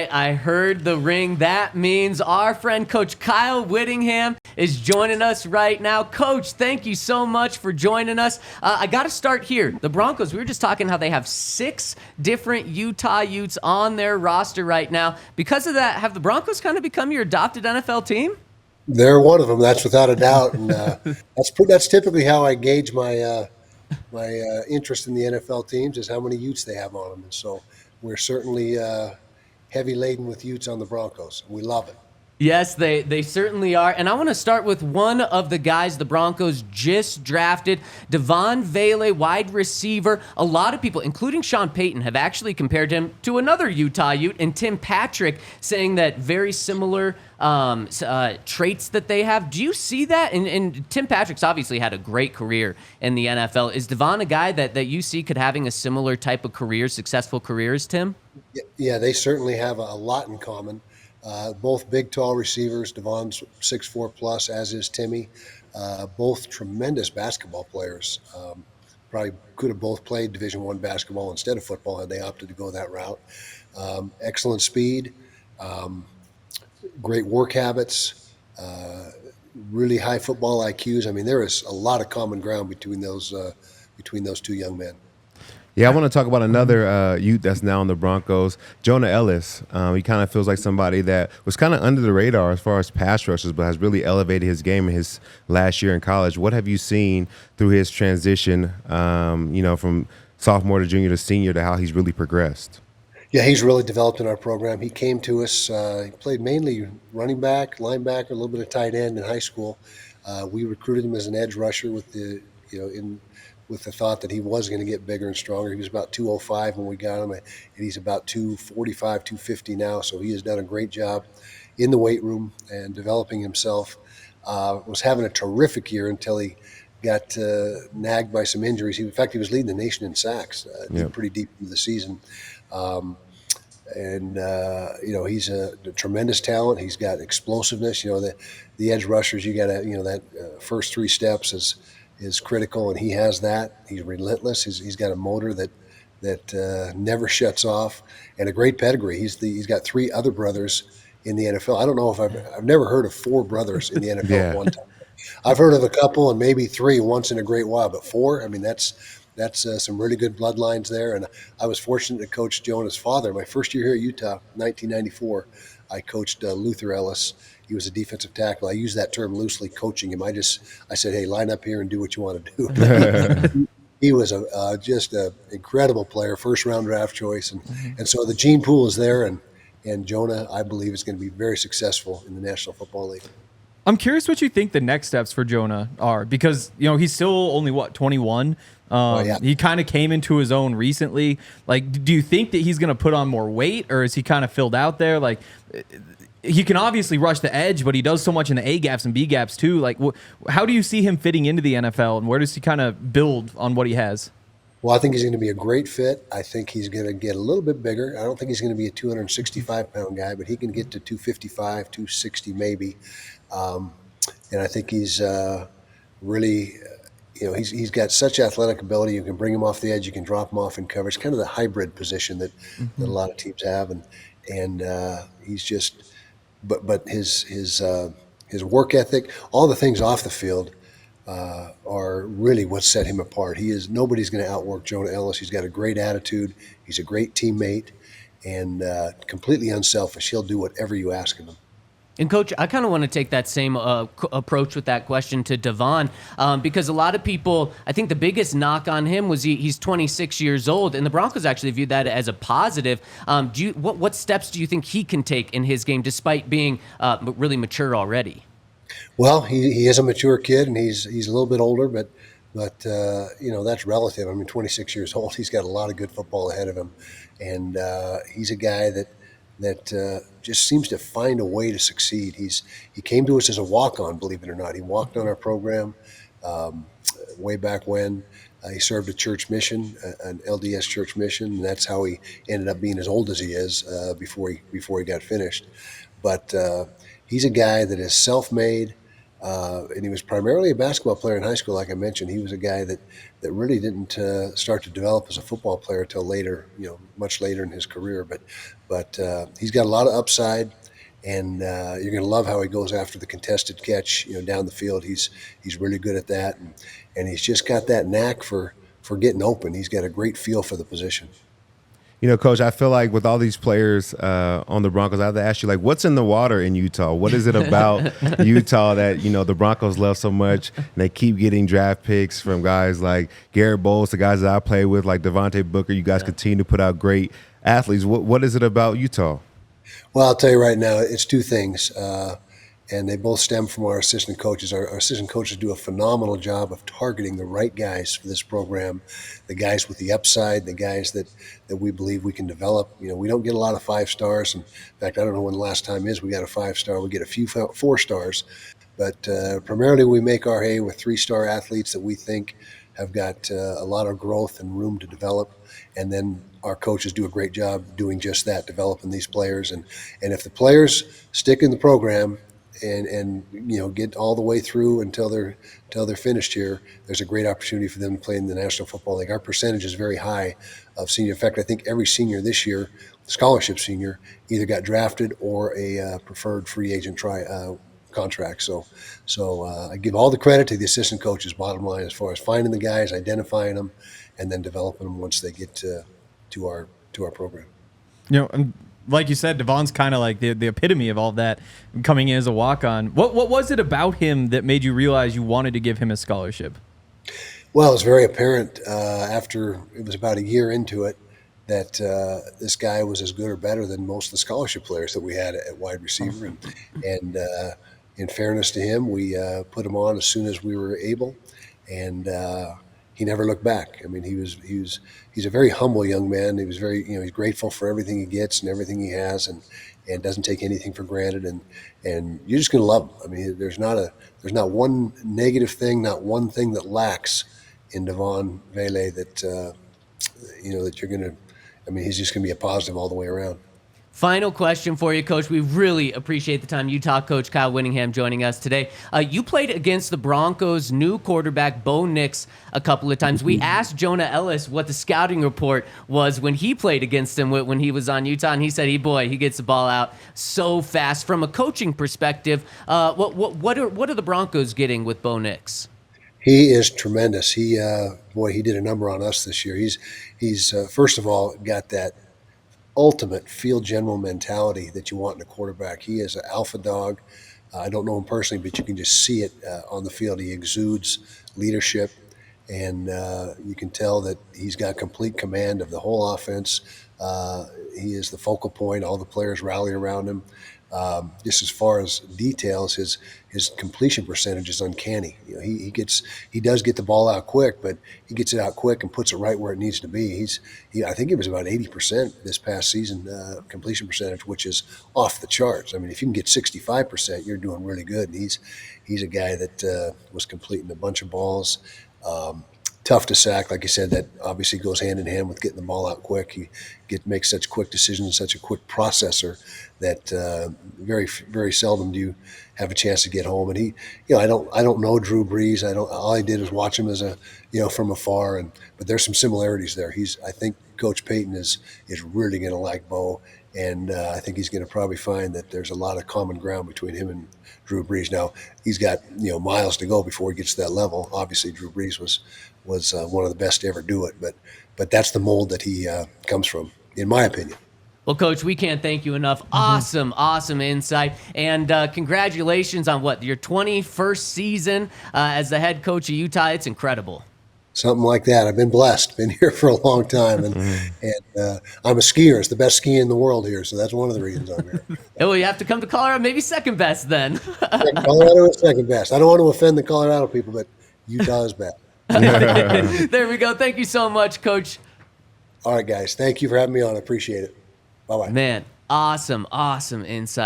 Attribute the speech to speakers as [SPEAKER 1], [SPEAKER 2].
[SPEAKER 1] right, I heard the ring. That means our friend Coach Kyle Whittingham is joining us right now. Coach, thank you so much for joining us. I got to start here. The Broncos, we were just talking how they have 6 different Utah Utes on their roster right now. Because of that, have the Broncos kind of become your adopted NFL team?
[SPEAKER 2] They're one of them, that's without a doubt. And that's typically how I gauge my interest in the NFL teams, is how many Utes they have on them. And so we're certainly heavy laden with Utes on the Broncos. We love it.
[SPEAKER 1] Yes, they certainly are. And I want to start with one of the guys the Broncos just drafted, Devaughn, Vele, wide receiver. A lot of people, including Sean Payton, have actually compared him to another Utah Ute, and Tim Patrick, saying that very similar traits that they have. Do you see that? And Tim Patrick's obviously had a great career in the NFL. Is Devaughn a guy that you see could having a similar type of career, successful career as Tim?
[SPEAKER 2] Yeah, they certainly have a lot in common. Both big, tall receivers. Devaughn's 6'4 plus, as is Timmy. Both tremendous basketball players. Probably could have both played Division I basketball instead of football had they opted to go that route. Excellent speed, great work habits, really high football IQs. I mean, there is a lot of common ground between those 2 young men.
[SPEAKER 3] Yeah, I want to talk about another Ute that's now in the Broncos, Jonah Elliss. He kind of feels like somebody that was kind of under the radar as far as pass rushers, but has really elevated his game in his last year in college. What have you seen through his transition, from sophomore to junior to senior, to how he's really progressed?
[SPEAKER 2] Yeah, he's really developed in our program. He came to us, he played mainly running back, linebacker, a little bit of tight end in high school. We recruited him as an edge rusher with the thought that he was going to get bigger and stronger. He was about 205 when we got him, and he's about 245, 250 now. So he has done a great job in the weight room and developing himself. Was having a terrific year until he got nagged by some injuries. In fact, he was leading the nation in sacks pretty deep into the season. He's a tremendous talent. He's got explosiveness. The edge rushers, you got to, that first 3 steps is critical, and he has that. He's relentless. He's got a motor that never shuts off, and a great pedigree. He's got 3 other brothers in the NFL. I don't know if I've never heard of 4 brothers in the NFL at one time. I've heard of a couple and maybe 3 once in a great while, but 4, I mean, that's some really good bloodlines there. And I was fortunate to coach Jonah's father. My first year here at Utah, 1994, I coached Luther Elliss. He was a defensive tackle. I use that term loosely, coaching him. I said, hey, line up here and do what you want to do. He was just an incredible player, first-round draft choice. And so the gene pool is there, and Jonah, I believe, is going to be very successful in the National Football League.
[SPEAKER 4] I'm curious what you think the next steps for Jonah are, because he's still only 21. He kind of came into his own recently. Like, do you think that he's going to put on more weight, or is he kind of filled out there? Like, he can obviously rush the edge, but he does so much in the A gaps and B gaps too. Like, how do you see him fitting into the NFL, and where does he kind of build on what he has?
[SPEAKER 2] Well, I think he's going to be a great fit. I think he's going to get a little bit bigger. I don't think he's going to be a 265-pound guy, but he can get to 255, 260 maybe. And I think he's really, he's got such athletic ability. You can bring him off the edge, you can drop him off in coverage. Kind of the hybrid position that a lot of teams have, and he's just, but his work ethic, all the things off the field, are really what set him apart. Nobody's going to outwork Jonah Elliss. He's got a great attitude. He's a great teammate, and completely unselfish. He'll do whatever you ask of him.
[SPEAKER 1] And Coach, I kind of want to take that same approach with that question to Devaughn, because a lot of people, I think the biggest knock on him was he's 26 years old, and the Broncos actually viewed that as a positive. What steps do you think he can take in his game, despite being really mature already?
[SPEAKER 2] Well, he is a mature kid, and he's a little bit older, but that's relative. I mean, 26 years old, he's got a lot of good football ahead of him, and he's a guy that just seems to find a way to succeed. He came to us as a walk-on, believe it or not. He walked on our program way back when. He served a church mission, an LDS church mission, and that's how he ended up being as old as he is before he got finished. But he's a guy that is self-made, And he was primarily a basketball player in high school. Like I mentioned, he was a guy that really didn't start to develop as a football player till later, much later in his career. But he's got a lot of upside, and you're going to love how he goes after the contested catch, down the field. He's really good at that, and he's just got that knack for getting open. He's got a great feel for the position.
[SPEAKER 3] Coach, I feel like with all these players on the Broncos, I have to ask you, what's in the water in Utah? What is it about Utah that, the Broncos love so much? And they keep getting draft picks from guys like Garrett Bowles, the guys that I play with, like Devontae Booker. You guys continue to put out great athletes. What is it about Utah?
[SPEAKER 2] Well, I'll tell you right now, it's two things. And they both stem from our assistant coaches. Our assistant coaches do a phenomenal job of targeting the right guys for this program, the guys with the upside, the guys that we believe we can develop. We don't get a lot of 5 stars. In fact, I don't know when the last time is we got a 5-star. We get a few 4 stars. But primarily we make our hay with 3-star athletes that we think have got a lot of growth and room to develop. And then our coaches do a great job doing just that, developing these players. And if the players stick in the program and get all the way through until they're finished here, there's a great opportunity for them to play in the National Football League. Our percentage is very high of senior. In fact, I think every senior this year, scholarship senior, either got drafted or a preferred free agent contract. So I give all the credit to the assistant coaches, bottom line, as far as finding the guys, identifying them, and then developing them once they get to our program.
[SPEAKER 4] Like you said, Devaughn kind of like the epitome of all that, coming in as a walk-on. What was it about him that made you realize you wanted to give him a scholarship?
[SPEAKER 2] Well, it was very apparent after it was about a year into it that this guy was as good or better than most of the scholarship players that we had at wide receiver. And in fairness to him, we put him on as soon as we were able, and he never looked back. I mean, he's a very humble young man. He was very, he's grateful for everything he gets and everything he has, and doesn't take anything for granted. And you're just going to love him. I mean, there's not one negative thing, not one thing that lacks in Devaughn Vele that that you're going to. I mean, he's just going to be a positive all the way around.
[SPEAKER 1] Final question for you, Coach. We really appreciate the time Utah coach Kyle Whittingham joining us today. You played against the Broncos' new quarterback, Bo Nix, a couple of times. We asked Jonah Elliss what the scouting report was when he played against him when he was on Utah, and he said, he gets the ball out so fast. From a coaching perspective, what are the Broncos getting with Bo Nix?
[SPEAKER 2] He is tremendous. He did a number on us this year. He's first of all got that ultimate field general mentality that you want in a quarterback. He is an alpha dog. I don't know him personally, but you can just see it on the field. He exudes leadership, and you can tell that he's got complete command of the whole offense. He is the focal point. All the players rally around him. Just as far as details, his completion percentage is uncanny. He does get the ball out quick, but he gets it out quick and puts it right where it needs to be. I think it was about 80% this past season completion percentage, which is off the charts. I mean, if you can get 65%, you're doing really good. And he's a guy that was completing a bunch of balls. Tough to sack, like you said. That obviously goes hand in hand with getting the ball out quick. He makes such quick decisions, such a quick processor that very, very seldom do you have a chance to get home. And I don't know Drew Brees. All I did was watch him as from afar. But there's some similarities there. I think Coach Payton is really going to like Bo, and I think he's going to probably find that there's a lot of common ground between him and Drew Brees. Now he's got miles to go before he gets to that level. Obviously, Drew Brees was one of the best to ever do it, but that's the mold that he comes from, in my opinion.
[SPEAKER 1] Well, Coach, we can't thank you enough. Awesome insight. And congratulations on your 21st season as the head coach of Utah. It's incredible.
[SPEAKER 2] Something like that. I've been blessed. Been here for a long time, and I'm a skier. It's the best skiing in the world here, so that's one of the reasons I'm here.
[SPEAKER 1] Oh, you have to come to Colorado, maybe second best then.
[SPEAKER 2] Colorado is second best. I don't want to offend the Colorado people, but Utah is best.
[SPEAKER 1] There we go. Thank you so much, Coach.
[SPEAKER 2] All right, guys. Thank you for having me on. I appreciate it. Bye-bye.
[SPEAKER 1] Man, awesome insight.